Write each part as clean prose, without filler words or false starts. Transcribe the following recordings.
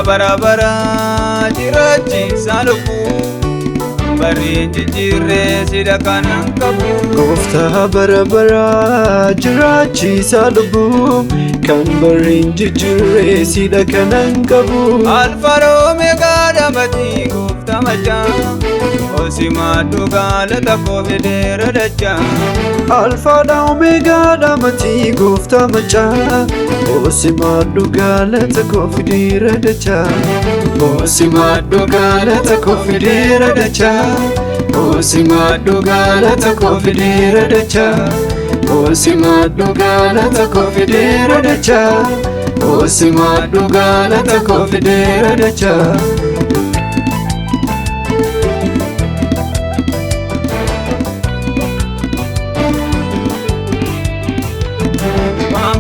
bara bara jirachi salubu barinji jirre sida kanan kabu Gofta bara bara jirachi salubu kan barinji jirre sida kanan kabu alfaro mega damati gofta macha osima dugala tako vedera dacha Alpha da Omega damati gofta macha Osima dugala tako fidira dacha Osima dugala tako fidira dacha Osima dugala tako fidira dacha Osima dugala tako fidira dacha Osima dugala tako fidira dacha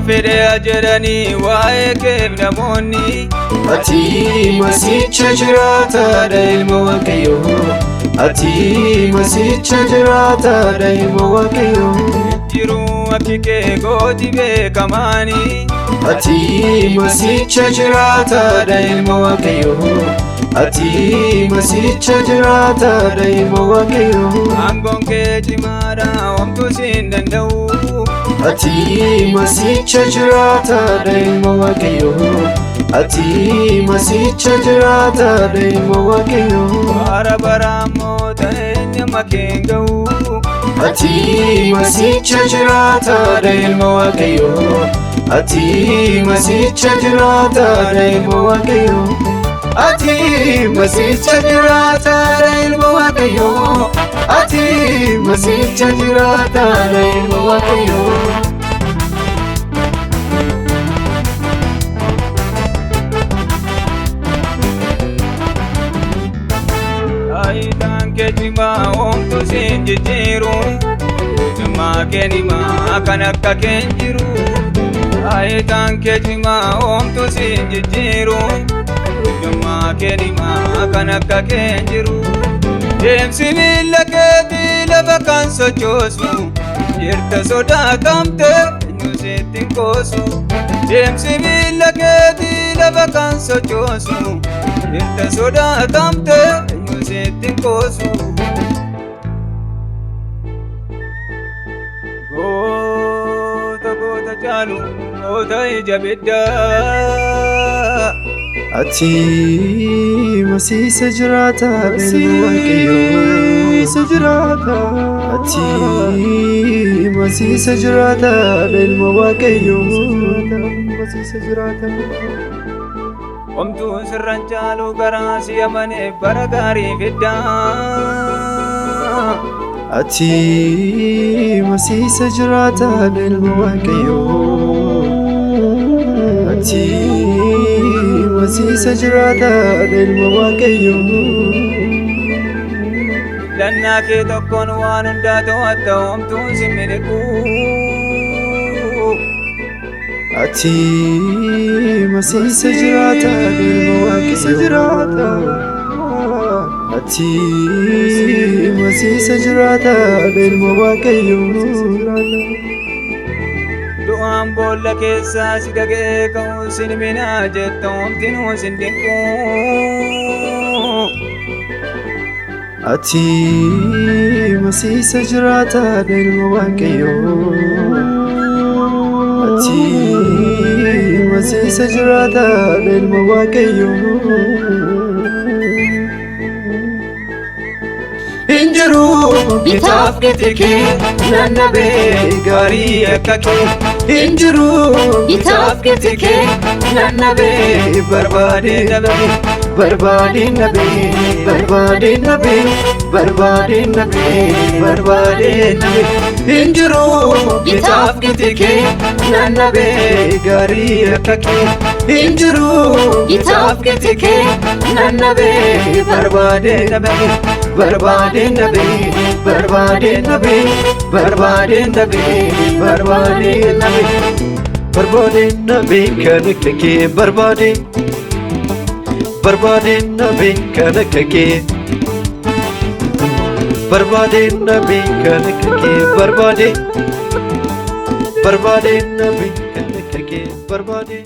fide ajerani wae keb namoni Ati masicha jirata da ilmu wakayo Ati masicha jirata da ilmu wakayo jiru akike godi be kamani Ati masicha jirata da ilmu wakayo Ati masicha jirata da ilmu wakayo angon ke jimara omtu sindandau Ati masicha jirata da ilmu wakayo Ati masicha jirata da ilmu wakayo bara bara mota enya makengau Ati masicha jirata da ilmu wakayo Ati masicha jirata da ilmu wakayo Ati masicha jirata da ilmu wakayo Ati masicha jirata da ilmu wakayo aitan ke jima omtu sinjiru jima kenima kanakka kenjiru aitan ke jima omtu sinjiru jima kenima kanakka kenjiru demsi millaketi labakan sochosu irta soda kamte nyusetin kosu demsi millaketi labakan sochosu irta soda kamte nyusetin kosu gota gota chalu gota ijabidda Ati masisa jirata ilmu wakayo Sajirata Ati masisa jirata ilmu wakayo Masisa jirata omtu sirran chalu garasi amane baragari fidda Ati masisa jirata ilmu wakayo Ati masisa jirata ilmu wakayo danna ke tokkon waan hunda to'atta omtu similiku Ati masisa jirata ilmu wakayo jirata Ati masisa jirata ilmu wakayo du'aan boolla keessaa si gagee ka'uu sin minaa jetta omtinuu sin dinquu Ati masisa jirata ilmu wakayo Ati masisa jirata ilmu wakayo Injiru bitaaf kitike nannabe gari akkake Injiru bitaaf kitike nannabe barbaade dabe barbaade nabe barbaade nabe barbaade nabe barbaade nabe injiru gitaaf gitike nannabe gari akake injiru gitaaf gitike nannabe barbaade nabe barbaade nabe barbaade nabe barbaade nabe barbaade nabe barbaade nabe kanakake barbaade barbaade nabe kanakake barbaade nabe kanakake barbaade barbaade nabe kanakake barbaade